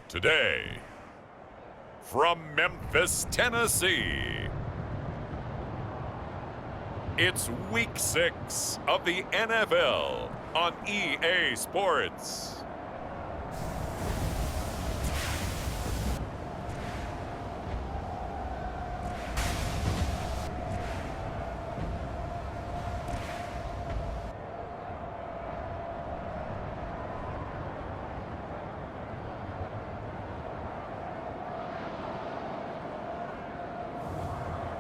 Today, from Memphis, Tennessee, it's Week 6 of the NFL on EA Sports.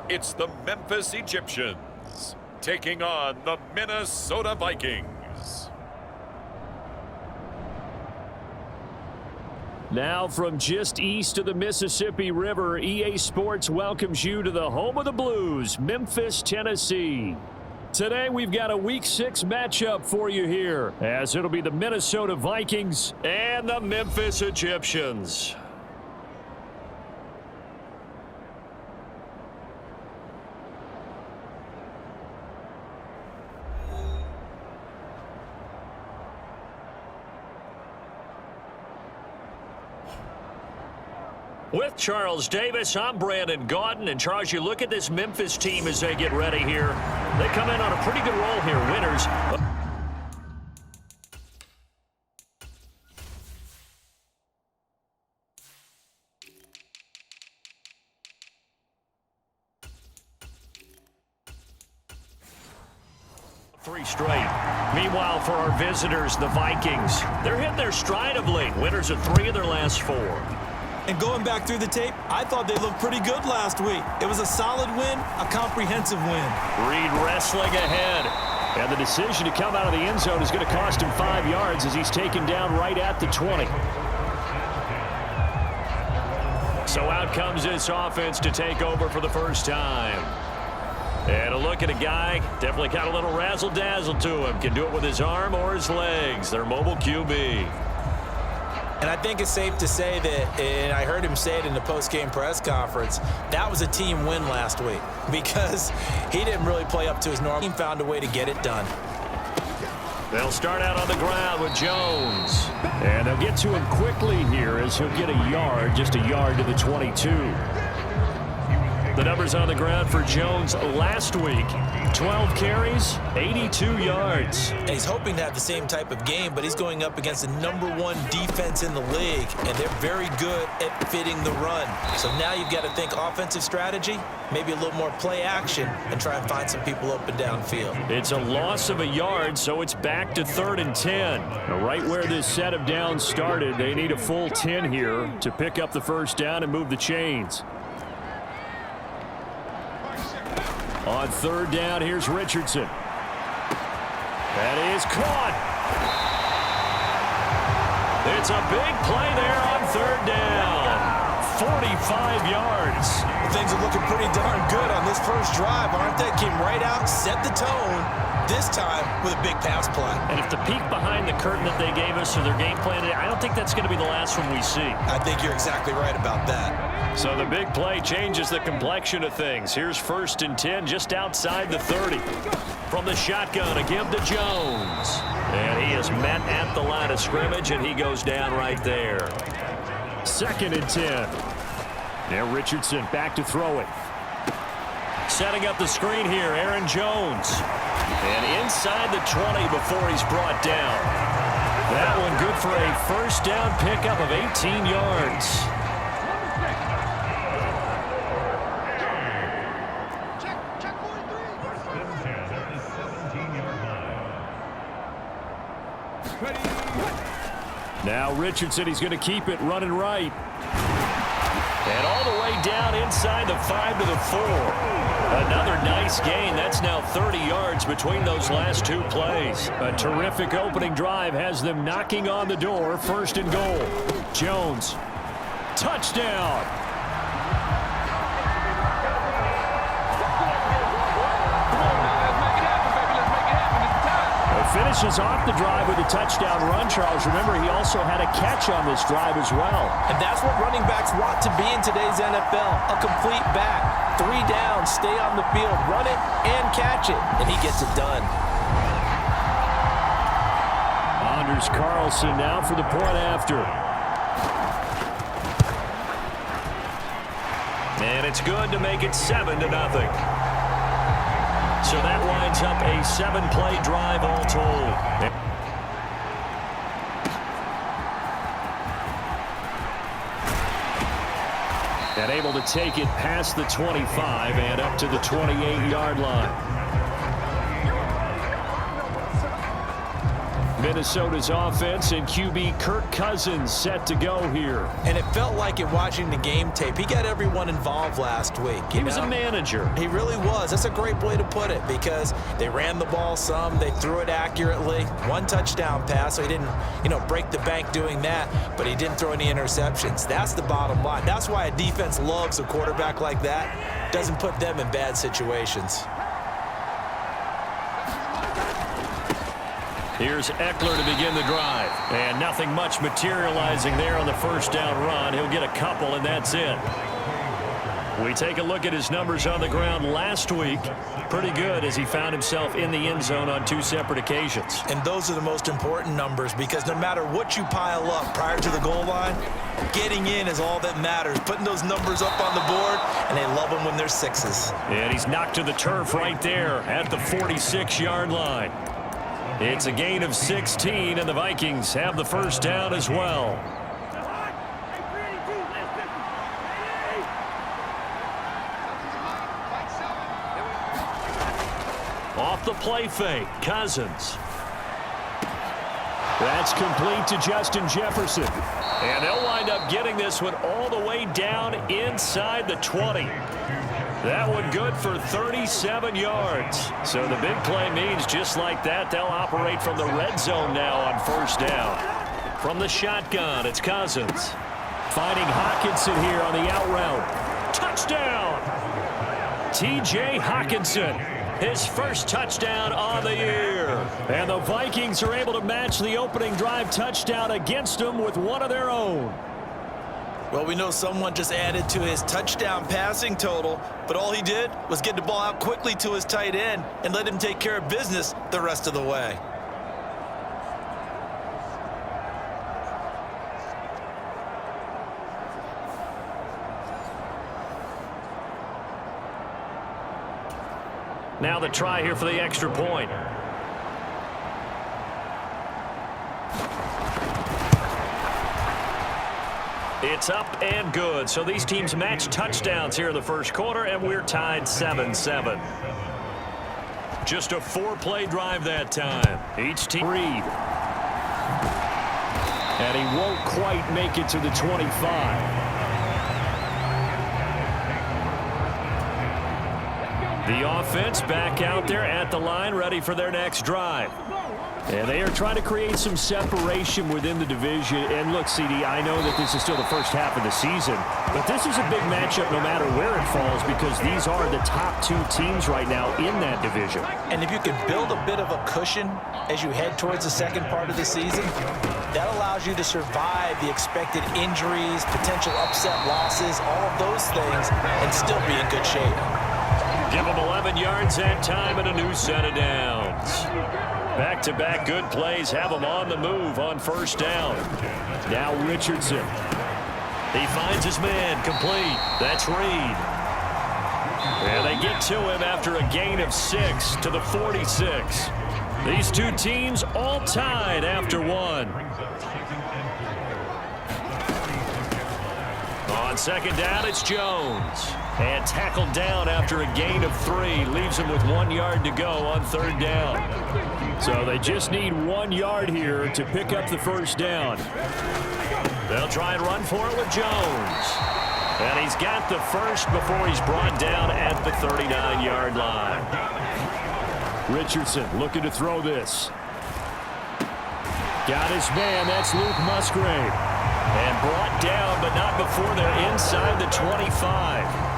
It's the Memphis Egyptians taking on the Minnesota Vikings. Now from just east of the Mississippi River, EA Sports welcomes you to the home of the Blues, Memphis, Tennessee. Today we've got a Week 6 matchup for you here, as it'll be the Minnesota Vikings and the Memphis Egyptians. With Charles Davis, I'm Brandon Gaudin. And Charles, you look at this Memphis team as they get ready here. They come in on a pretty good roll here, winners. Three straight. Meanwhile, for our visitors, the Vikings, they're hitting their stride of late. Winners of 3 of their last 4. And going back through the tape, I thought they looked pretty good last week. It was a solid win, a comprehensive win. Reed wrestling ahead. And the decision to come out of the end zone is going to cost him 5 yards as he's taken down right at the 20. So out comes this offense to take over for the first time. And a look at a guy, definitely got a little razzle-dazzle to him. Can do it with his arm or his legs. Their mobile QB. And I think it's safe to say that, and I heard him say it in the post-game press conference, that was a team win last week because he didn't really play up to his normal. He found a way to get it done. They'll start out on the ground with Jones. And they'll get to him quickly here as he'll get a yard, just a yard to the 22. The numbers on the ground for Jones last week, 12 carries, 82 yards. And he's hoping to have the same type of game, but he's going up against the #1 defense in the league, and they're very good at fitting the run. So now you've got to think offensive strategy, maybe a little more play action, and try and find some people open downfield. It's a loss of a yard, so it's back to 3rd and 10. Now, right where this set of downs started, they need a full 10 here to pick up the first down and move the chains. On 3rd down, here's Richardson. That is caught. It's a big play there on 3rd down. 45 yards. Things are looking pretty darn good on this first drive, aren't they? Came right out, set the tone, this time with a big pass play. And if the peek behind the curtain that they gave us or their game plan, I don't think that's going to be the last one we see. I think you're exactly right about that. So the big play changes the complexion of things. Here's 1st and 10 just outside the 30. From the shotgun, a give to Jones. And he is met at the line of scrimmage, and he goes down right there. 2nd and 10. Now Richardson back to throw it. Setting up the screen here, Aaron Jones. And inside the 20 before he's brought down. That one good for a first down pickup of 18 yards. Now Richardson, he's going to keep it running right. And all the way down inside the 5 to the 4. Another nice gain. That's now 30 yards between those last 2 plays. A terrific opening drive has them knocking on the door. 1st and goal. Jones. Touchdown. Finishes off the drive with a touchdown run, Charles. Remember, he also had a catch on this drive as well. And that's what running backs want to be in today's NFL. A complete back. 3 down, stay on the field, run it, and catch it. And he gets it done. Anders Carlson now for the point after. And it's good to make it 7-0. So that winds up a 7-play drive all told. And able to take it past the 25 and up to the 28-yard line. Minnesota's offense and QB Kirk Cousins set to go here. And it felt like it watching the game tape. He got everyone involved last week. He was a manager. He really was. That's a great way to put it because they ran the ball some. They threw it accurately. 1 touchdown pass, so he didn't, break the bank doing that, but he didn't throw any interceptions. That's the bottom line. That's why a defense loves a quarterback like that. Doesn't put them in bad situations. Here's Eckler to begin the drive. And nothing much materializing there on the first down run. He'll get a couple, and that's it. We take a look at his numbers on the ground last week. Pretty good as he found himself in the end zone on 2 separate occasions. And those are the most important numbers because no matter what you pile up prior to the goal line, getting in is all that matters. Putting those numbers up on the board, and they love them when they're 6s. And he's knocked to the turf right there at the 46-yard line. It's a gain of 16, and the Vikings have the first down as well. Off the play fake, Cousins. That's complete to Justin Jefferson. And they'll wind up getting this one all the way down inside the 20. That one good for 37 yards. So the big play means just like that, they'll operate from the red zone now on first down. From the shotgun, it's Cousins. Finding Hockenson here on the out route. Touchdown! T.J. Hockenson, his first touchdown on the year. And the Vikings are able to match the opening drive touchdown against them with one of their own. Well, we know someone just added to his touchdown passing total, but all he did was get the ball out quickly to his tight end and let him take care of business the rest of the way. Now the try here for the extra point. It's up and good. So these teams match touchdowns here in the first quarter, and we're tied 7-7. Just a 4-play drive that time. Each team read. And he won't quite make it to the 25. The offense back out there at the line, ready for their next drive. And they are trying to create some separation within the division. And look, CD, I know that this is still the first half of the season, but this is a big matchup no matter where it falls because these are the top 2 teams right now in that division. And if you can build a bit of a cushion as you head towards the second part of the season, that allows you to survive the expected injuries, potential upset losses, all of those things, and still be in good shape. Give them 11 yards that time and a new set of downs. Back-to-back good plays have them on the move on first down. Now Richardson. He finds his man complete. That's Reed. And they get to him after a gain of 6 to the 46. These 2 teams all tied after 1. On second down, it's Jones. And tackled down after a gain of 3. Leaves him with 1 yard to go on third down. So they just need 1 yard here to pick up the first down. They'll try and run for it with Jones. And he's got the first before he's brought down at the 39-yard line. Richardson looking to throw this. Got his man. That's Luke Musgrave. And brought down, but not before they're inside the 25.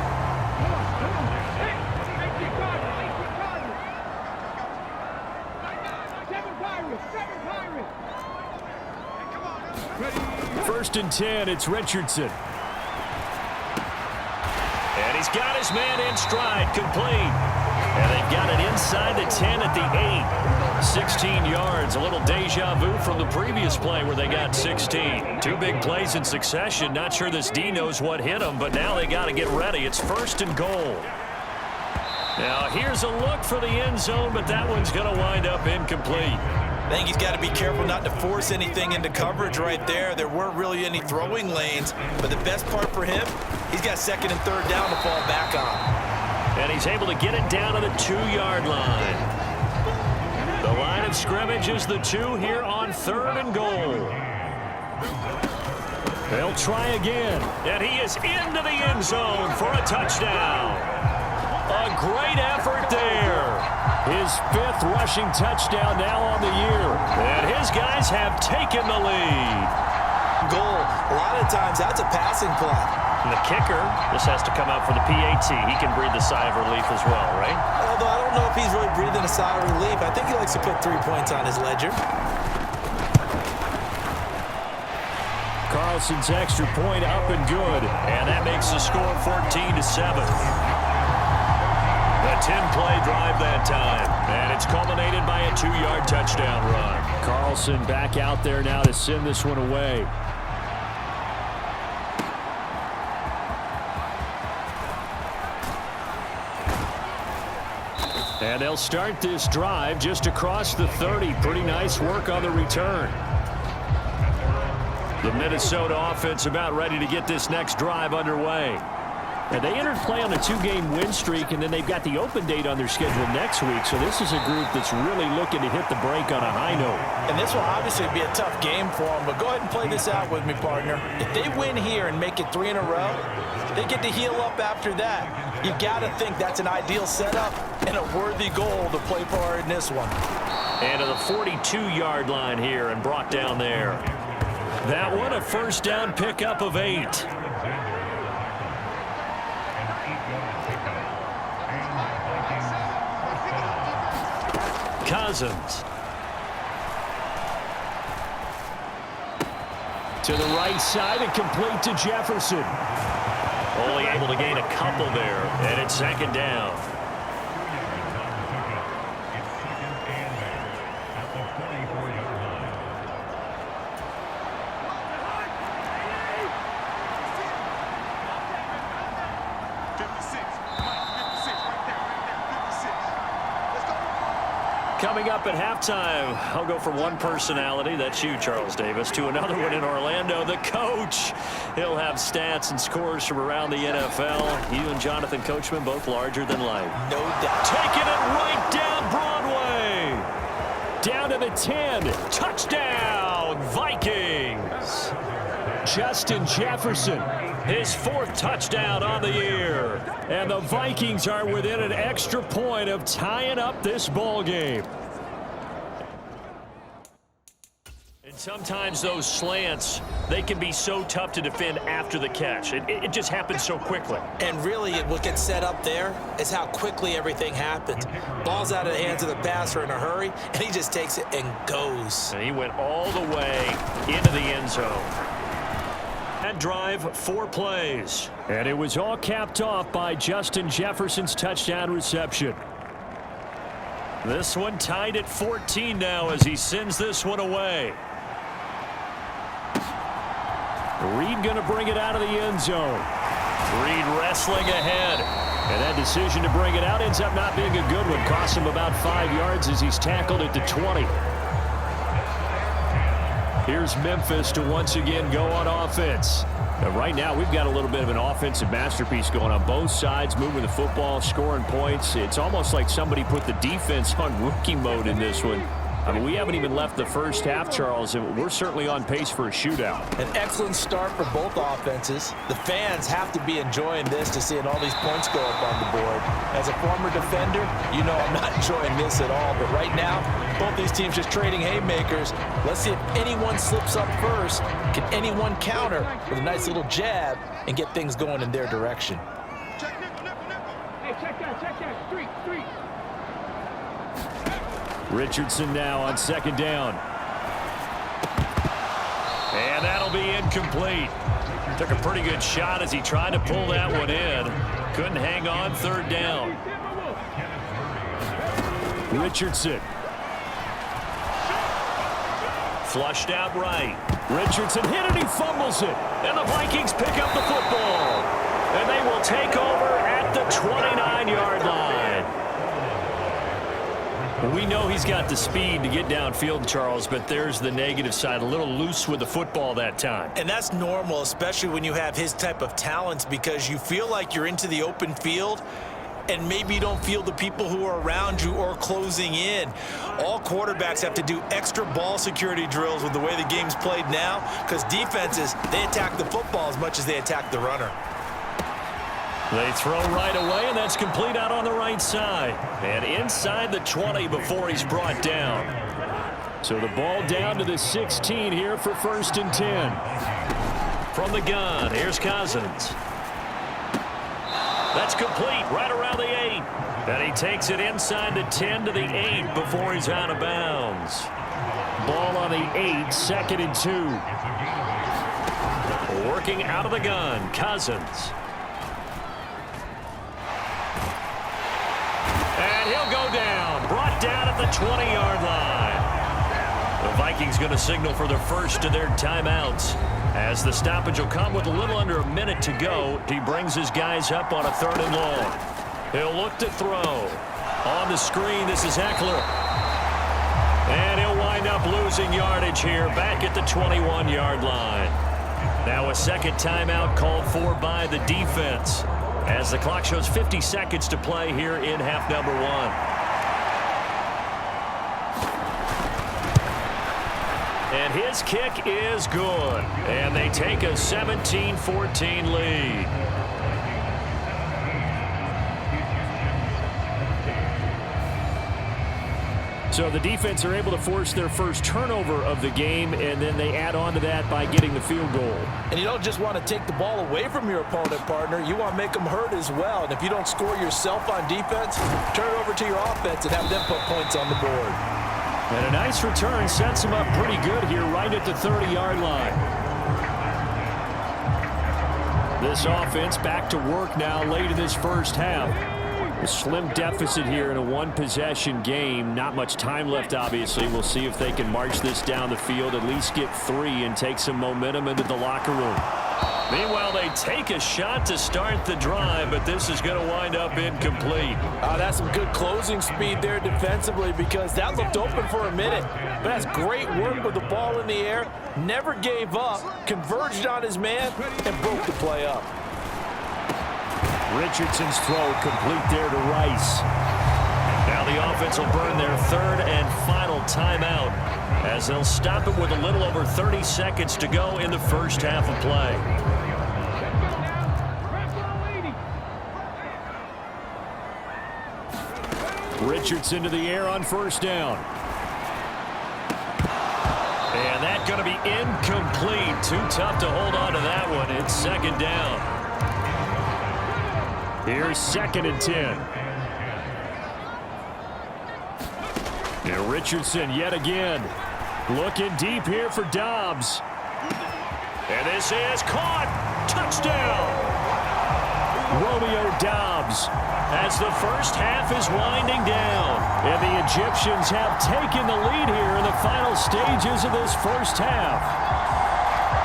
First and 10, it's Richardson. And he's got his man in stride, complete. And they've got it inside the 10 at the 8. 16 yards, a little deja vu from the previous play where they got 16. Two big plays in succession. Not sure this D knows what hit them, but now they got to get ready. It's 1st and goal. Now here's a look for the end zone, but that one's going to wind up incomplete. I think he's got to be careful not to force anything into coverage right there. There weren't really any throwing lanes, but the best part for him, he's got 2nd and 3rd down to fall back on. And he's able to get it down to the 2-yard line. The line of scrimmage is the 2 here on 3rd and goal. They'll try again, and he is into the end zone for a touchdown. A great effort there. His 5th rushing touchdown now on the year, and his guys have taken the lead. Goal, a lot of times that's a passing play. And the kicker just has to come out for the PAT. He can breathe a sigh of relief as well, right? Although I don't know if he's really breathing a sigh of relief. I think he likes to put 3 points on his ledger. Carlson's extra point up and good, and that makes the score 14-7. A 10-play drive that time, and it's culminated by a 2-yard touchdown run. Carlson back out there now to send this one away. And they'll start this drive just across the 30. Pretty nice work on the return. The Minnesota offense about ready to get this next drive underway. And they entered play on a 2-game win streak, and then they've got the open date on their schedule next week. So this is a group that's really looking to hit the break on a high note. And this will obviously be a tough game for them, but go ahead and play this out with me, partner. If they win here and make it 3 in a row, they get to heal up after that. You got to think that's an ideal setup and a worthy goal to play for in this one. And to the 42-yard line here and brought down there. That one a 1st down pickup of 8. Cousins. To the right side and complete to Jefferson. Only able to gain a couple there, and it's 2nd down. Coming up at halftime, I'll go from one personality, that's you, Charles Davis, to another one in Orlando, the coach. He'll have stats and scores from around the NFL. You and Jonathan Coachman both larger than life. No doubt. Taking it right down Broadway. Down to the 10. Touchdown, Vikings. Justin Jefferson, his 4th touchdown on the year. And the Vikings are within an extra point of tying up this ball game. And sometimes those slants, they can be so tough to defend after the catch. It just happens so quickly. And really, what gets set up there is how quickly everything happens. Ball's out of the hands of the passer in a hurry, and he just takes it and goes. And he went all the way into the end zone. That drive, 4 plays. And it was all capped off by Justin Jefferson's touchdown reception. This one tied at 14 now as he sends this one away. Reed going to bring it out of the end zone. Reed wrestling ahead. And that decision to bring it out ends up not being a good one. Costs him about 5 yards as he's tackled at the 20. Here's Memphis to once again go on offense. Now, right now, we've got a little bit of an offensive masterpiece going on both sides, moving the football, scoring points. It's almost like somebody put the defense on rookie mode in this one. I mean, we haven't even left the first half, Charles, and we're certainly on pace for a shootout. An excellent start for both offenses. The fans have to be enjoying this to seeing all these points go up on the board. As a former defender, you know I'm not enjoying this at all. But right now, both these teams just trading haymakers. Let's see if anyone slips up first. Can anyone counter with a nice little jab and get things going in their direction? Hey, check that. Street. Richardson now on 2nd down. And that'll be incomplete. Took a pretty good shot as he tried to pull that one in. Couldn't hang on, 3rd down. Richardson Flushed out right. Richardson hit it, he fumbles it. And the Vikings pick up the football. And they will take over at the 29-yard line. We know he's got the speed to get downfield, Charles, but there's the negative side. A little loose with the football that time. And that's normal, especially when you have his type of talents, because you feel like you're into the open field and maybe you don't feel the people who are around you or closing in. All quarterbacks have to do extra ball security drills with the way the game's played now, because defenses, they attack the football as much as they attack the runner. They throw right away, and that's complete out on the right side. And inside the 20 before he's brought down. So the ball down to the 16 here for 1st and 10. From the gun, here's Cousins. That's complete right around the 8. And he takes it inside the 10 to the 8 before he's out of bounds. Ball on the 8, 2nd and 2. Working out of the gun, Cousins. And he'll go down, brought down at the 20-yard line. The Vikings going to signal for the first of their timeouts, as the stoppage will come with a little under a minute to go. He brings his guys up on a 3rd and long. He'll look to throw. On the screen, this is Eckler. And he'll wind up losing yardage here back at the 21-yard line. Now a second timeout called for by the defense, as the clock shows 50 seconds to play here in half number 1. And his kick is good. And they take a 17-14 lead. So the defense are able to force their first turnover of the game, and then they add on to that by getting the field goal. And you don't just want to take the ball away from your opponent, partner. You want to make them hurt as well. And if you don't score yourself on defense, turn it over to your offense and have them put points on the board. And a nice return sets them up pretty good here right at the 30-yard line. This offense back to work now late in this first half. A slim deficit here in a one-possession game. Not much time left, obviously. We'll see if they can march this down the field, at least get 3 and take some momentum into the locker room. Meanwhile, they take a shot to start the drive, but this is going to wind up incomplete. That's some good closing speed there defensively, because that looked open for a minute. But that's great work with the ball in the air. Never gave up, converged on his man, and broke the play up. Richardson's throw complete there to Rice. Now the offense will burn their 3rd and final timeout, as they'll stop it with a little over 30 seconds to go in the first half of play. Richardson to the air on 1st down. And that's going to be incomplete. Too tough to hold on to that one. It's 2nd down. Here's 2nd and 10. And Richardson yet again. Looking deep here for Dobbs. And this is caught. Touchdown. Romeo Dobbs, as the first half is winding down. And the Egyptians have taken the lead here in the final stages of this first half.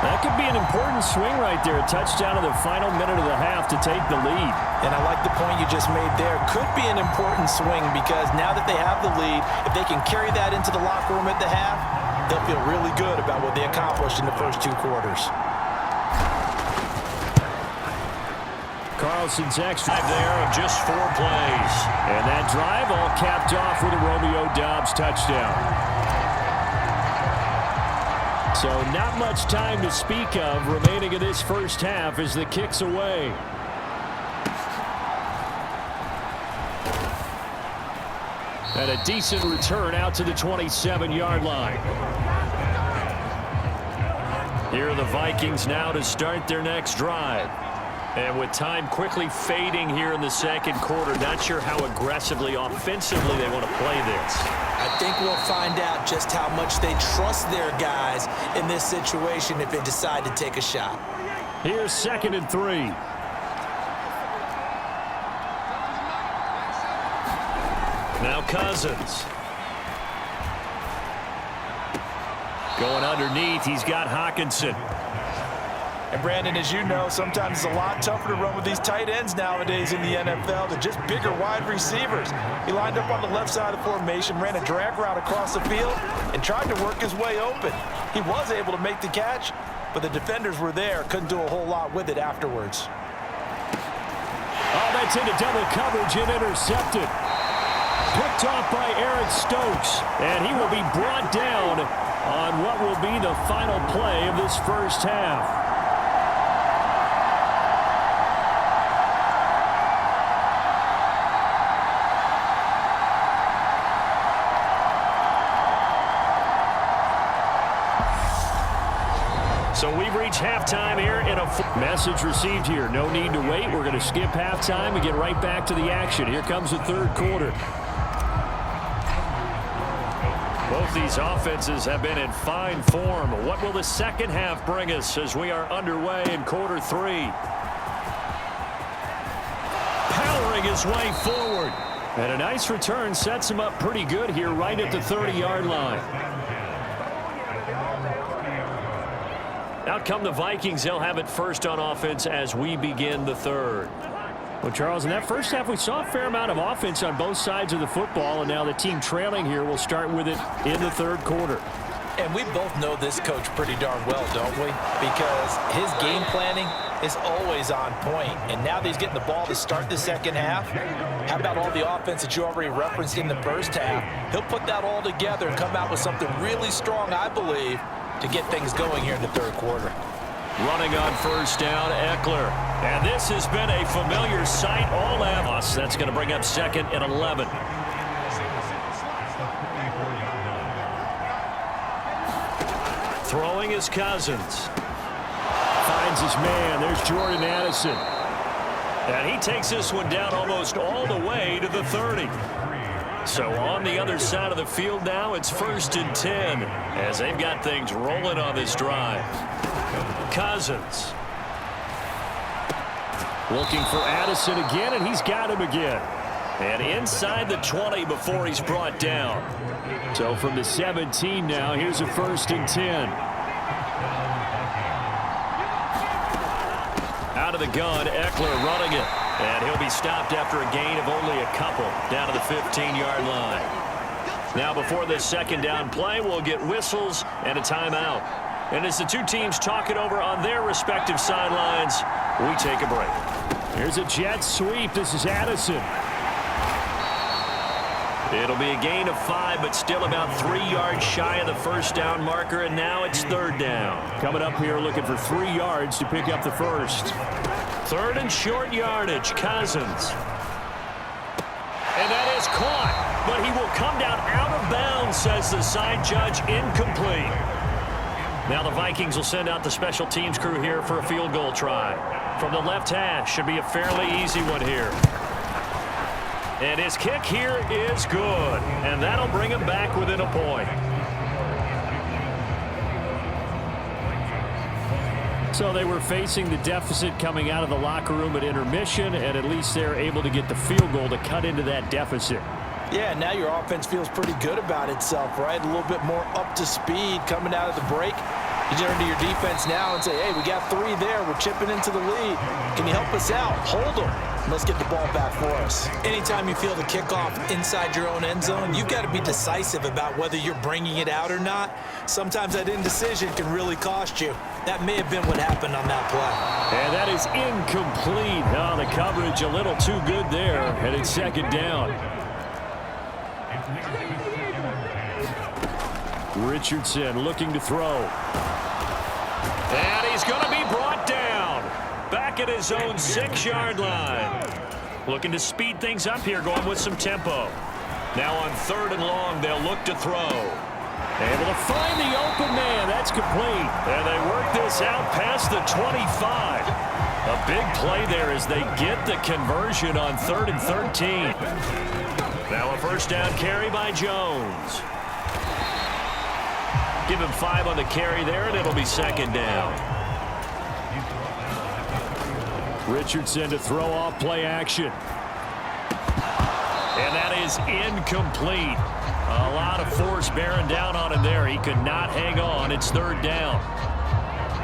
That could be an important swing right there. A touchdown in the final minute of the half to take the lead. And I like the point you just made there. Could be an important swing, because now that they have the lead, if they can carry that into the locker room at the half, they'll feel really good about what they accomplished in the first 2 quarters. Carlson's extra drive there of just 4 plays. And that drive all capped off with a Romeo Dobbs touchdown. So not much time to speak of remaining in this first half as the kick's away. And a decent return out to the 27-yard line. Here are the Vikings now to start their next drive. And with time quickly fading here in the second quarter, not sure how aggressively, offensively they want to play this. I think we'll find out just how much they trust their guys in this situation if they decide to take a shot. Here's 2nd and 3. Now Cousins. Going underneath, he's got Hawkinson. And Brandon, as you know, sometimes it's a lot tougher to run with these tight ends nowadays in the NFL than just bigger wide receivers. He lined up on the left side of the formation, ran a drag route across the field, and tried to work his way open. He was able to make the catch, but the defenders were there, couldn't do a whole lot with it afterwards. Oh, that's into double coverage and intercepted. Picked off by Eric Stokes, and he will be brought down on what will be the final play of this first half. So we've reached halftime here in a message received here. No need to wait. We're going to skip halftime and get right back to the action. Here comes the third quarter. Both these offenses have been in fine form. What will the second half bring us as we are underway in quarter three? Powering his way forward. And a nice return sets him up pretty good here right at the 30-yard line. Out come the Vikings. They'll have it first on offense as we begin the third. Well, Charles, in that first half, we saw a fair amount of offense on both sides of the football, and now the team trailing here will start with it in the third quarter. And we both know this coach pretty darn well, don't we? Because his game planning is always on point. And now that he's getting the ball to start the second half, how about all the offense that you already referenced in the first half? He'll put that all together and come out with something really strong, I believe, to get things going here in the third quarter. Running on first down, Eckler. And this has been a familiar sight all along. That's going to bring up second and 11. Throwing is Cousins. Finds his man. There's Jordan Addison. And he takes this one down almost all the way to the 30. So on the other side of the field now, it's 1st and 10 as they've got things rolling on this drive. Cousins looking for Addison again, and he's got him again. And inside the 20 before he's brought down. So from the 17 now, here's a 1st and 10. Out of the gun, Eckler running it. And he'll be stopped after a gain of only a couple down to the 15-yard line. Now before this second down play, we'll get whistles and a timeout. And as the two teams talk it over on their respective sidelines, we take a break. Here's a jet sweep. This is Addison. It'll be a gain of 5, but still about 3 yards shy of the first down marker, and now it's third down. Coming up here looking for 3 yards to pick up the first. Third and short yardage, Cousins. And that is caught, but he will come down out of bounds, says the side judge, incomplete. Now the Vikings will send out the special teams crew here for a field goal try. From the left hash, should be a fairly easy one here. And his kick here is good, and that'll bring him back within a point. So they were facing the deficit coming out of the locker room at intermission, and at least they're able to get the field goal to cut into that deficit. Yeah, now your offense feels pretty good about itself, right? A little bit more up to speed coming out of the break. You turn to your defense now and say, hey, we got 3 there. We're chipping into the lead. Can you help us out? Hold them. Let's get the ball back for us. Anytime you feel the kickoff inside your own end zone, you've got to be decisive about whether you're bringing it out or not. Sometimes that indecision can really cost you. That may have been what happened on that play. And that is incomplete. Oh, the coverage a little too good there, and it's second down. Richardson looking to throw. And he's going to be brought down. Back at his own 6-yard line. Looking to speed things up here, going with some tempo. Now on 3rd and long, they'll look to throw. Able to find the open man. That's complete. And they work this out past the 25. A big play there as they get the conversion on 3rd and 13. Now a first down carry by Jones. Give him 5 on the carry there, and it'll be second down. Richardson to throw off play action. And that is incomplete. A lot of force bearing down on him there. He could not hang on. It's third down.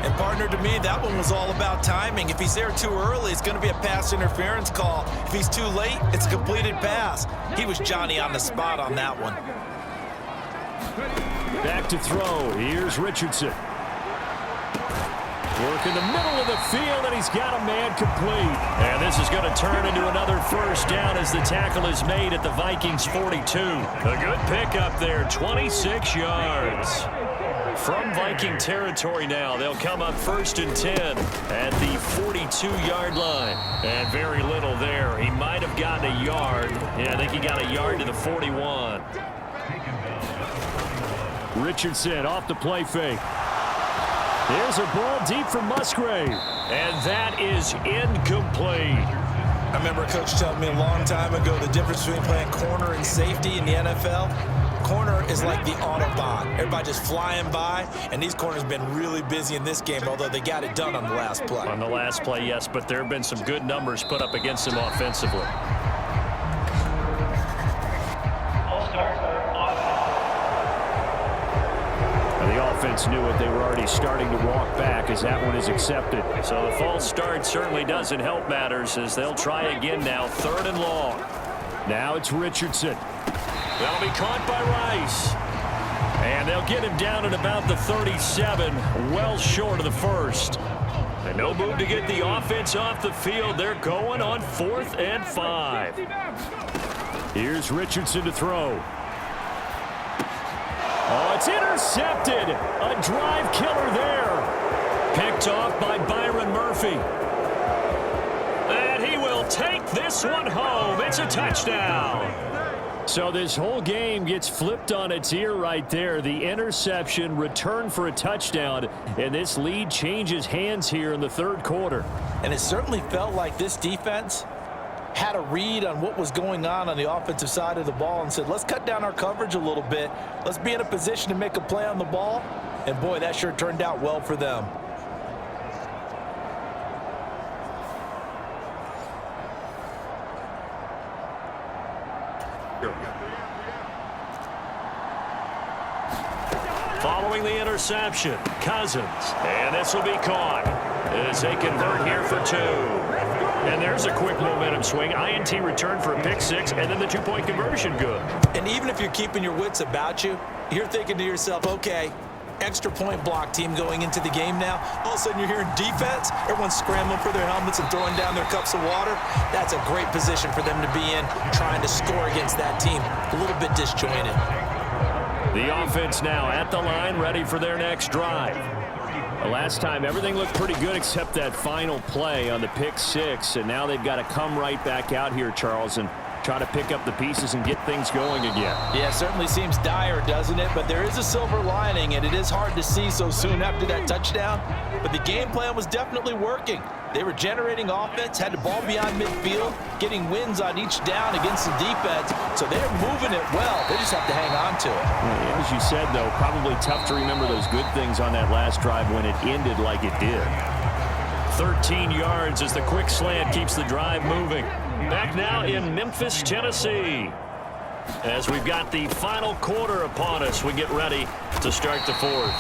And partner, to me, that one was all about timing. If he's there too early, it's going to be a pass interference call. If he's too late, it's a completed pass. He was Johnny on the spot on that one. Back to throw. Here's Richardson. Work in the middle of the field, and he's got a man complete. And this is going to turn into another first down as the tackle is made at the Vikings 42. A good pickup there, 26 yards. From Viking territory now, they'll come up 1st and 10 at the 42-yard line. And very little there. He might have gotten a yard. Yeah, I think he got a yard to the 41. Richardson off the play fake. Here's a ball deep from Musgrave. And that is incomplete. I remember a coach telling me a long time ago the difference between playing corner and safety in the NFL. Corner is like the Autobahn. Everybody just flying by, and these corners have been really busy in this game, although they got it done on the last play. On the last play, yes, but there have been some good numbers put up against him offensively. The offense knew it. They were already starting to walk back as that one is accepted. So the false start certainly doesn't help matters as they'll try again now, 3rd and long. Now it's Richardson. That'll be caught by Rice. And they'll get him down at about the 37, well short of the first. And no move to get the offense off the field. They're going on 4th and 5. Here's Richardson to throw. Oh, it's intercepted. A drive killer there. Picked off by Byron Murphy. And he will take this one home. It's a touchdown. So this whole game gets flipped on its ear right there. The interception, return for a touchdown, and this lead changes hands here in the 3rd quarter. And it certainly felt like this defense had a read on what was going on the offensive side of the ball and said, let's cut down our coverage a little bit. Let's be in a position to make a play on the ball. And, boy, that sure turned out well for them. Following the interception, Cousins. And this will be caught as they convert here for 2. And there's a quick momentum swing. INT return for a pick 6, and then the 2-point conversion good. And even if you're keeping your wits about you, you're thinking to yourself, okay, extra point block team going into the game now. All of a sudden you're hearing defense. Everyone's scrambling for their helmets and throwing down their cups of water. That's a great position for them to be in, trying to score against that team. A little bit disjointed. The offense now at the line, ready for their next drive. Last time, everything looked pretty good except that final play on the pick 6, and now they've got to come right back out here, Charles, and try to pick up the pieces and get things going again. Yeah, it certainly seems dire, doesn't it? But there is a silver lining, and it is hard to see so soon after that touchdown. But the game plan was definitely working. They were generating offense, had the ball beyond midfield, getting wins on each down against the defense. So they're moving it well. They just have to hang on to it. Yeah, as you said, though, probably tough to remember those good things on that last drive when it ended like it did. 13 yards as the quick slant keeps the drive moving. Back now in Memphis, Tennessee. As we've got the final quarter upon us, we get ready to start the 4th.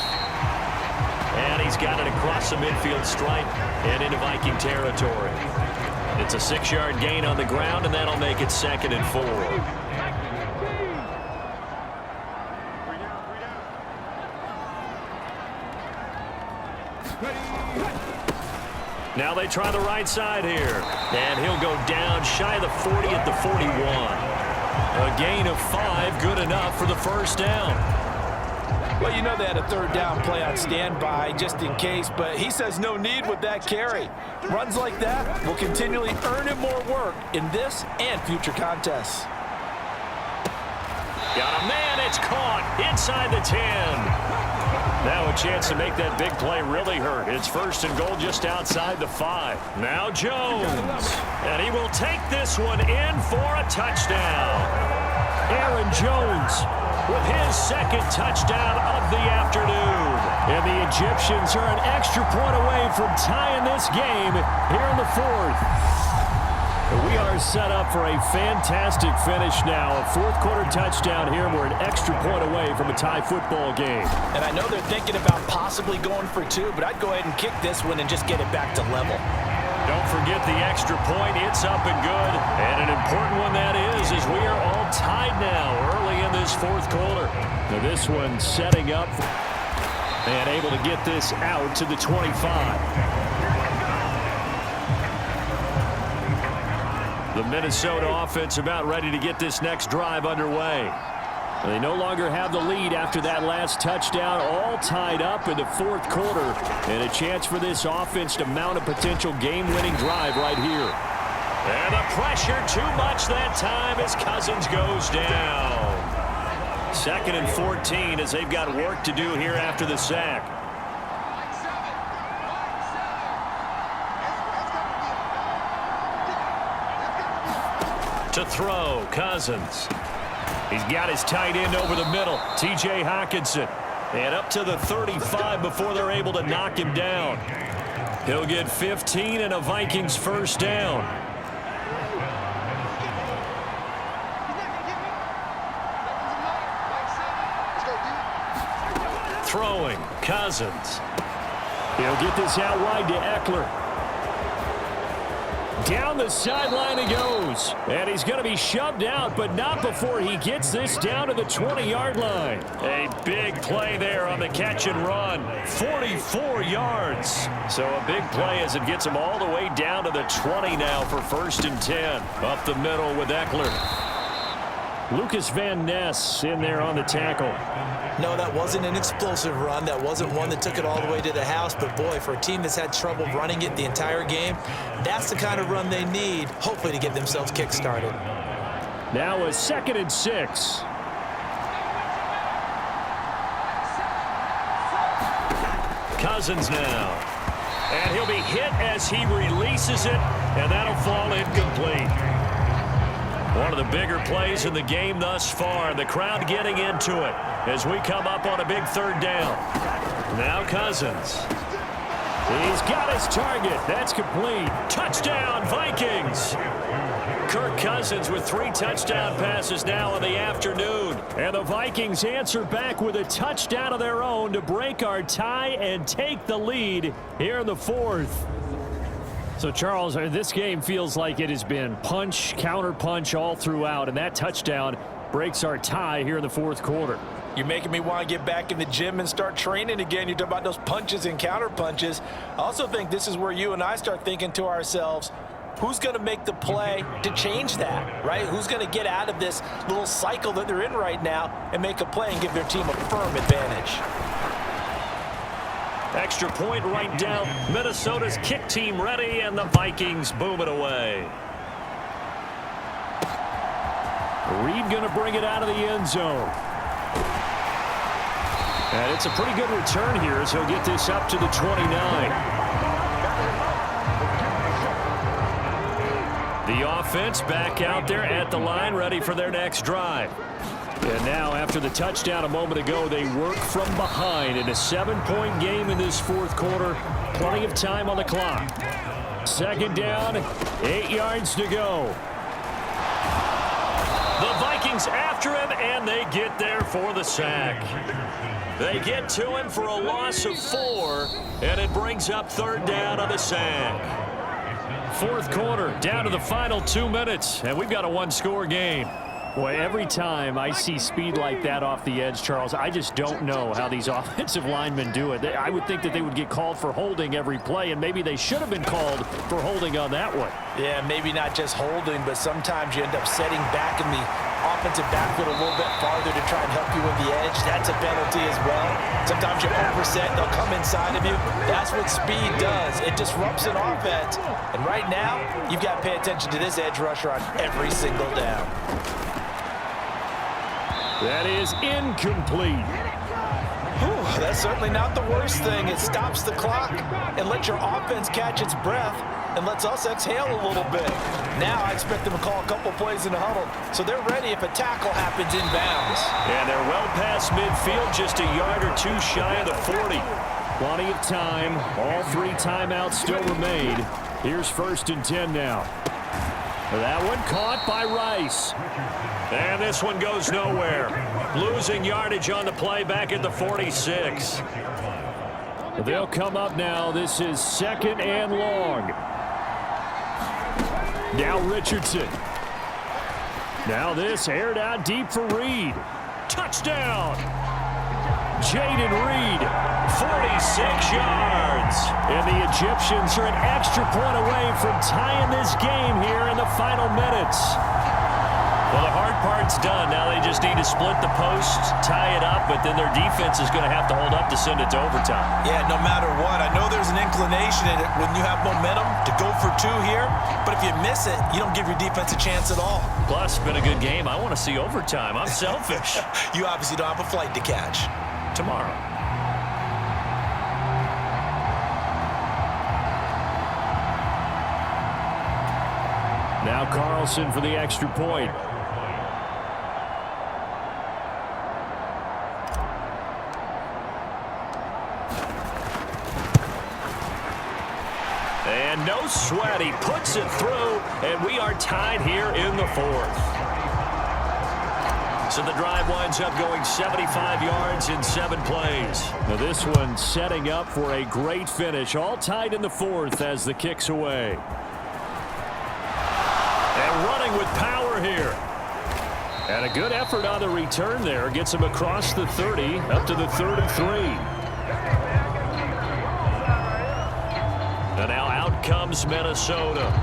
And he's got it across the midfield stripe and into Viking territory. It's a 6-yard gain on the ground, and that'll make it 2nd and 4. Now they try the right side here. And he'll go down shy of the 40 at the 41. A gain of 5, good enough for the first down. Well, you know they had a 3rd down play on standby just in case, but he says no need with that carry. Runs like that will continually earn him more work in this and future contests. Got a man, it's caught inside the 10. Now a chance to make that big play really hurt. It's 1st and goal just outside the 5. Now Jones. And he will take this one in for a touchdown. Aaron Jones with his 2nd touchdown of the afternoon. And the Egyptians are an extra point away from tying this game here in the 4th. We are set up for a fantastic finish now. A fourth-quarter touchdown here. We're an extra point away from a tie football game. And I know they're thinking about possibly going for two, but I'd go ahead and kick this one and just get it back to level. Don't forget the extra point. It's up and good. And an important one that is, as we are all tied now early in this fourth quarter. Now this one setting up and able to get this out to the 25. The Minnesota offense about ready to get this next drive underway. They no longer have the lead after that last touchdown, all tied up in the fourth quarter, and a chance for this offense to mount a potential game-winning drive right here. And the pressure too much that time as Cousins goes down. 2nd and 14 as they've got work to do here after the sack. To throw, Cousins. He's got his tight end over the middle, T.J. Hockenson. And up to the 35 before they're able to knock him down. He'll get 15 and a Vikings first down. Throwing, Cousins. He'll get this out wide to Eckler. Down the sideline he goes. And he's going to be shoved out, but not before he gets this down to the 20-yard line. A big play there on the catch and run. 44 yards. So a big play as it gets him all the way down to the 20 now for 1st and 10. Up the middle with Eckler. Lucas Van Ness in there on the tackle. No, that wasn't an explosive run. That wasn't one that took it all the way to the house. But, boy, for a team that's had trouble running it the entire game, that's the kind of run they need, hopefully, to get themselves kick-started. Now a 2nd and 6. Cousins now. And he'll be hit as he releases it, and that'll fall incomplete. One of the bigger plays in the game thus far. The crowd getting into it as we come up on a big 3rd down. Now Cousins. He's got his target. That's complete. Touchdown, Vikings. Kirk Cousins with 3 touchdown passes now in the afternoon. And the Vikings answer back with a touchdown of their own to break our tie and take the lead here in the 4th. So, Charles, this game feels like it has been punch, counter-punch all throughout, and that touchdown breaks our tie here in the 4th quarter. You're making me want to get back in the gym and start training again. You're talking about those punches and counter-punches. I also think this is where you and I start thinking to ourselves, who's going to make the play to change that, right? Who's going to get out of this little cycle that they're in right now and make a play and give their team a firm advantage? Extra point right down. Minnesota's kick team ready, and the Vikings boom it away. Reed going to bring it out of the end zone. And it's a pretty good return here as he'll get this up to the 29. The offense back out there at the line, ready for their next drive. And now, after the touchdown a moment ago, they work from behind in a 7-point game in this 4th quarter. Plenty of time on the clock. 2nd down, 8 yards to go. The Vikings after him, and they get there for the sack. They get to him for a loss of 4, and it brings up 3rd down on the sack. 4th quarter, down to the final 2 minutes, and we've got a 1-score game. Boy, every time I see speed like that off the edge, Charles, I just don't know how these offensive linemen do it. I would think that they would get called for holding every play, and maybe they should have been called for holding on that one. Yeah, maybe not just holding, but sometimes you end up setting back in the offensive backfield a little bit farther to try and help you with the edge. That's a penalty as well. Sometimes you overset, they'll come inside of you. That's what speed does. It disrupts an offense. And right now, you've got to pay attention to this edge rusher on every single down. That is incomplete. Whew, that's certainly not the worst thing. It stops the clock and lets your offense catch its breath and lets us exhale a little bit. Now I expect them to call a couple plays in the huddle, so they're ready if a tackle happens inbounds. And they're well past midfield, just a yard or two shy of the 40. Plenty of time. All 3 timeouts still remain. Here's 1st and 10 now. That one caught by Rice. And this one goes nowhere. Losing yardage on the play back at the 46. They'll come up now. This is 2nd and long. Now Richardson. Now this aired out deep for Reed. Touchdown! Jaden Reed, 46 yards. And the Egyptians are an extra point away from tying this game here in the final minutes. Well, the hard part's done. Now they just need to split the posts, tie it up, but then their defense is going to have to hold up to send it to overtime. Yeah, no matter what. I know there's an inclination in it when you have momentum to go for 2 here, but if you miss it, you don't give your defense a chance at all. Plus, it's been a good game. I want to see overtime. I'm selfish. You obviously don't have a flight to catch. Tomorrow. Now Carlson for the extra point. And no sweat. He puts it through, and we are tied here in the 4th. So the drive winds up going 75 yards in 7 plays. Now this one setting up for a great finish. All tied in the 4th as the kick's away. And running with power here. And a good effort on the return there. Gets him across the 30, up to the 33. And now out comes Minnesota.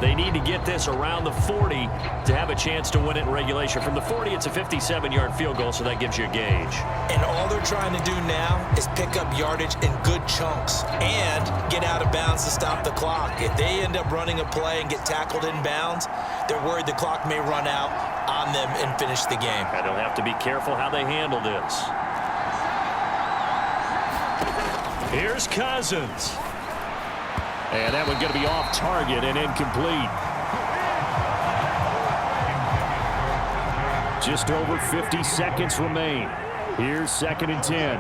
They need to get this around the 40 to have a chance to win it in regulation. From the 40, it's a 57-yard field goal, so that gives you a gauge. And all they're trying to do now is pick up yardage in good chunks and get out of bounds to stop the clock. If they end up running a play and get tackled in bounds, they're worried the clock may run out on them and finish the game. And they'll have to be careful how they handle this. Here's Cousins. And that one going to be off target and incomplete. Just over 50 seconds remain. Here's 2nd and 10.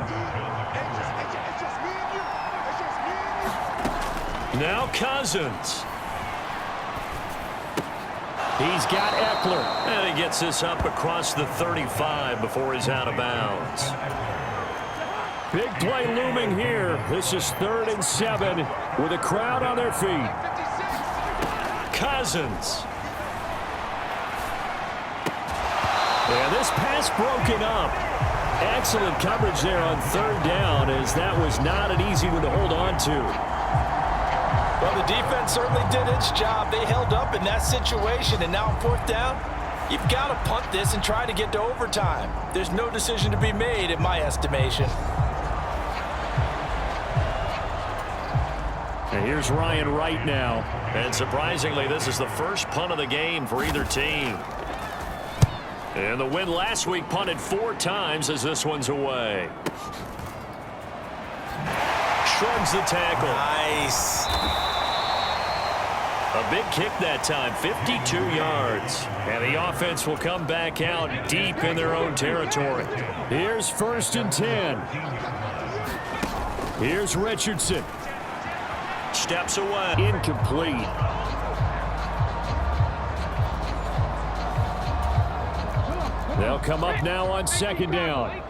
Now Cousins. He's got Eckler. And he gets this up across the 35 before he's out of bounds. Big play looming here. This is 3rd and 7 with a crowd on their feet. Cousins. And this pass broken up. Excellent coverage there on 3rd down, as that was not an easy one to hold on to. Well, the defense certainly did its job. They held up in that situation, and now on 4th down, you've got to punt this and try to get to overtime. There's no decision to be made in my estimation. And here's Ryan Wright now. And surprisingly, this is the first punt of the game for either team. And the win last week punted 4 times as this one's away. Shrugs the tackle. Nice. A big kick that time, 52 yards. And the offense will come back out deep in their own territory. Here's 1st and 10. Here's Richardson. Steps away. Incomplete. They'll come up now on 2nd down.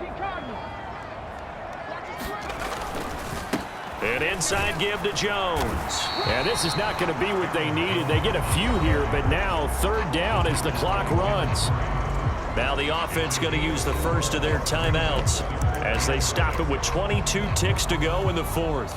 An inside give to Jones. And this is not going to be what they needed. They get a few here, but now 3rd down as the clock runs. Now the offense going to use the first of their timeouts as they stop it with 22 ticks to go in the 4th.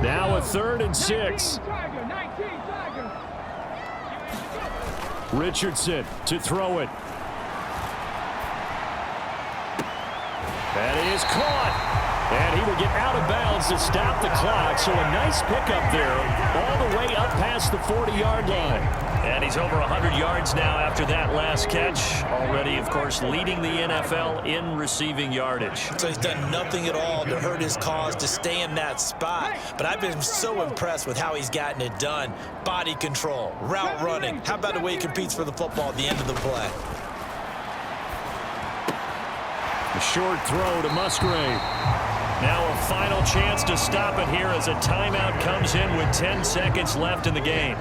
Now a 3rd and 6. Richardson to throw it. That is caught. And he will get out of bounds to stop the clock. So a nice pickup there all the way up past the 40-yard line. And he's over 100 yards now after that last catch. Already, of course, leading the NFL in receiving yardage. So he's done nothing at all to hurt his cause to stay in that spot. But I've been so impressed with how he's gotten it done. Body control, route running. How about the way he competes for the football at the end of the play? A short throw to Musgrave. Now a final chance to stop it here as a timeout comes in with 10 seconds left in the game.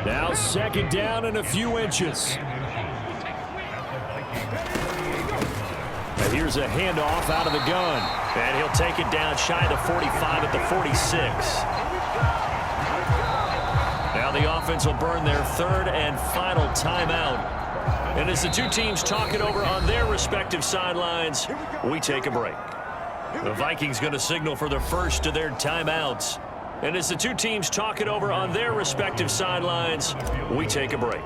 Now second down and a few inches. And here's a handoff out of the gun. And he'll take it down shy of the 45 at the 46. Now the offense will burn their third and final timeout. And as the two teams talk it over on their respective sidelines, we take a break. The Vikings going to signal for the first of their timeouts. And as the two teams talk it over on their respective sidelines, we take a break.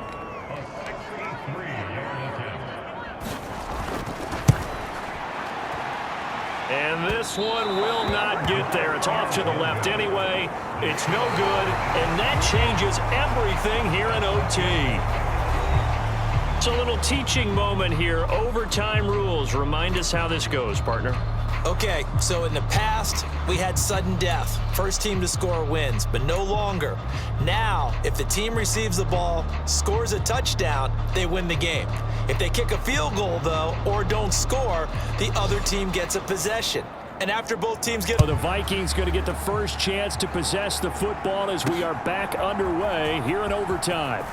And this one will not get there. It's off to the left anyway. It's no good, and that changes everything here in OT. It's a little teaching moment here. Overtime rules. Remind us how this goes, partner. Okay, so in the past, we had sudden death. First team to score wins, but no longer. Now, if the team receives the ball, scores a touchdown, they win the game. If they kick a field goal, though, or don't score, the other team gets a possession. And after both teams get... The Vikings going to get the first chance to possess the football as we are back underway here in overtime.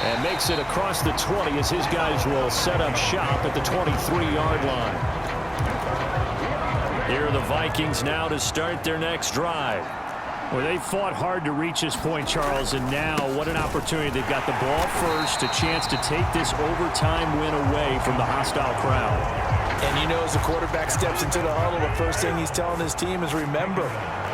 And makes it across the 20 as his guys will set up shop at the 23-yard line. Here are the Vikings now to start their next drive. Well, they fought hard to reach this point, Charles, and now what an opportunity. They've got the ball first, a chance to take this overtime win away from the hostile crowd. And you know, as the quarterback steps into the huddle, the first thing he's telling his team is, remember,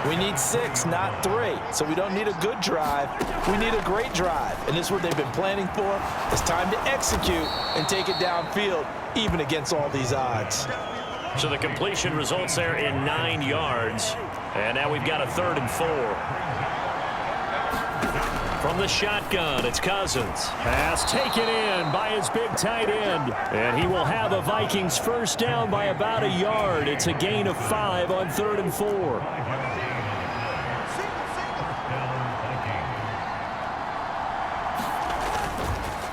we need 6, not 3. So we don't need a good drive. We need a great drive. And this is what they've been planning for. It's time to execute and take it downfield, even against all these odds. So the completion results there in 9 yards. And now we've got a 3rd and 4. From the shotgun, it's Cousins. Pass taken in by his big tight end. And he will have a Vikings first down by about a yard. It's a gain of 5 on 3rd and 4.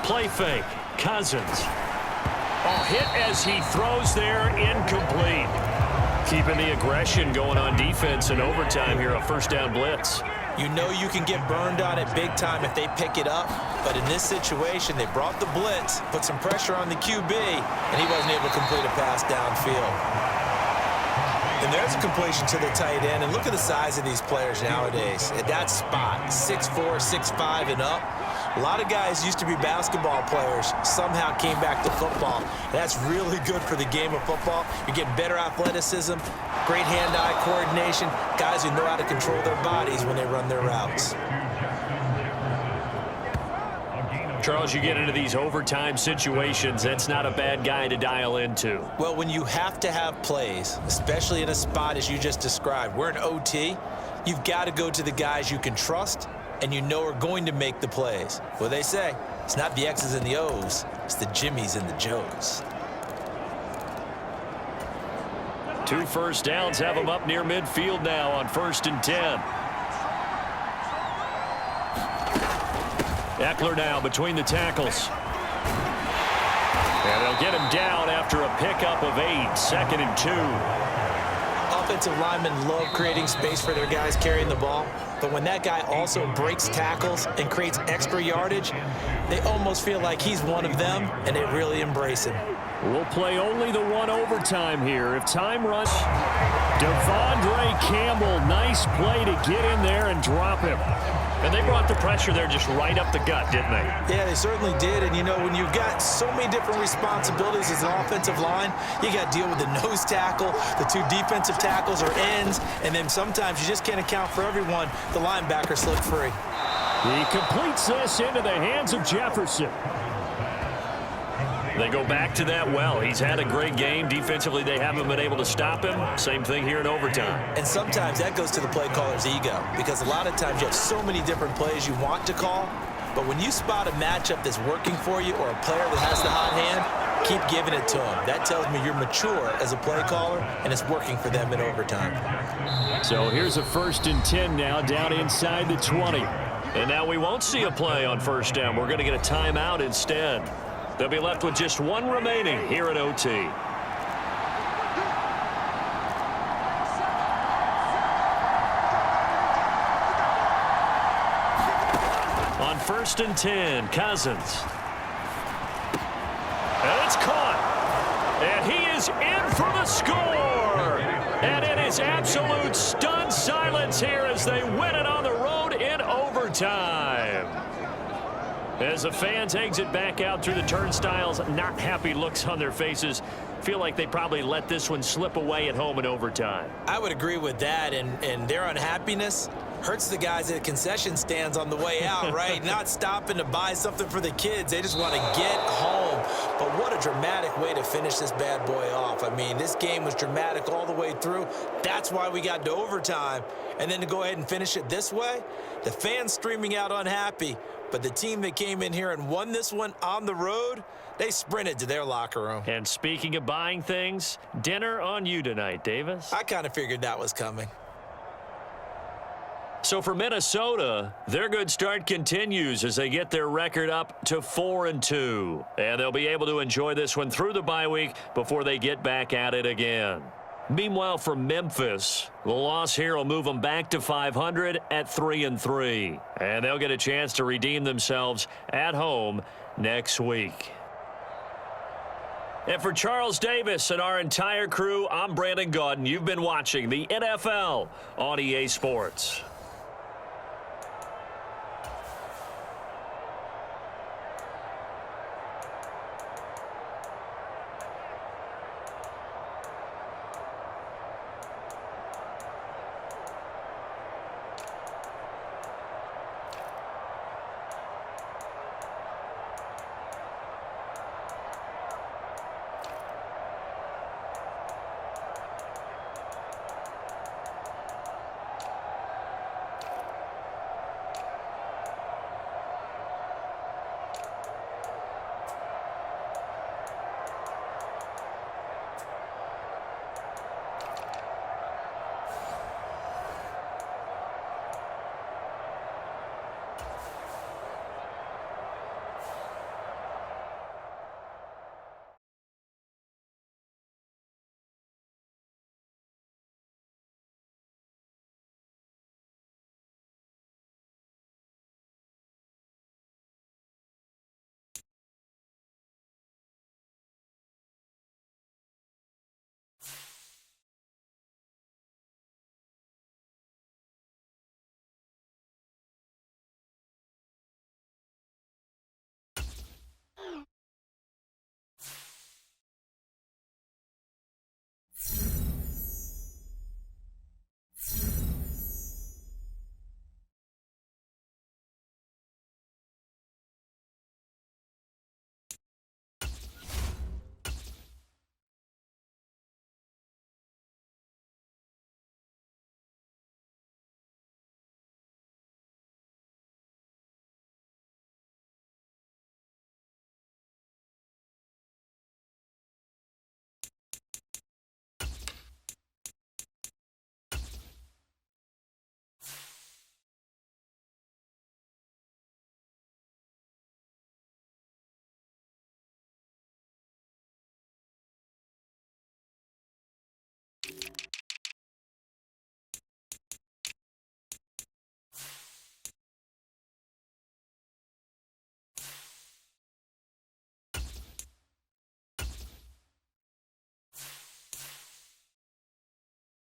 Play fake. Cousins. Oh, hit as he throws there, incomplete. Keeping the aggression going on defense in overtime here, a first down blitz. You know you can get burned on it big time if they pick it up, but in this situation, they brought the blitz, put some pressure on the QB, and he wasn't able to complete a pass downfield. And there's a completion to the tight end, and look at the size of these players nowadays. At that spot, 6'4", 6'5", and up. A lot of guys used to be basketball players, somehow came back to football. That's really good for the game of football. You're getting better athleticism, great hand-eye coordination, guys who know how to control their bodies when they run their routes. Charles, you get into these overtime situations, that's not a bad guy to dial into. Well, when you have to have plays, especially in a spot as you just described, we're in OT, you've got to go to the guys you can trust and you know are going to make the plays. What they say, it's not the X's and the O's, it's the Jimmies and the Joes. 2 first downs have them up near midfield now on 1st and 10. Eckler now between the tackles. And they'll get him down after a pickup of 8, 2nd and 2. Offensive linemen love creating space for their guys carrying the ball, but when that guy also breaks tackles and creates extra yardage, they almost feel like he's one of them, and they really embrace him. We'll play only the 1 overtime here. If time runs, Devondre Campbell, nice play to get in there and drop him. And they brought the pressure there just right up the gut, didn't they? Yeah, they certainly did. And, you know, when you've got so many different responsibilities as an offensive line, you got to deal with the nose tackle, the 2 defensive tackles or ends, and then sometimes you just can't account for everyone. The linebacker slipped free. He completes this into the hands of Jefferson. They go back to that well. He's had a great game. Defensively, they haven't been able to stop him. Same thing here in overtime. And sometimes that goes to the play caller's ego, because a lot of times you have so many different plays you want to call, but when you spot a matchup that's working for you or a player that has the hot hand, keep giving it to him. That tells me you're mature as a play caller, and it's working for them in overtime. So here's a 1st and 10 now, down inside the 20. And now we won't see a play on first down. We're going to get a timeout instead. They'll be left with just one remaining here at OT. On 1st and 10, Cousins. And it's caught. And he is in for the score. And it is absolute stunned silence here as they win it on the road in overtime. As the fans exit back out through the turnstiles, not happy looks on their faces. Feel like they probably let this one slip away at home in overtime. I would agree with that, and their unhappiness hurts the guys at the concession stands on the way out, right? Not stopping to buy something for the kids. They just want to get home. But what a dramatic way to finish this bad boy off. I mean, this game was dramatic all the way through. That's why we got to overtime. And then to go ahead and finish it this way, the fans streaming out unhappy. But the team that came in here and won this one on the road, they sprinted to their locker room. And speaking of buying things, dinner on you tonight, Davis. I kind of figured that was coming. So for Minnesota, their good start continues as they get their record up to 4-2. And they'll be able to enjoy this one through the bye week before they get back at it again. Meanwhile, for Memphis, the loss here will move them back to 500 at 3-3. And they'll get a chance to redeem themselves at home next week. And for Charles Davis and our entire crew, I'm Brandon Gaudin. You've been watching the NFL on EA Sports.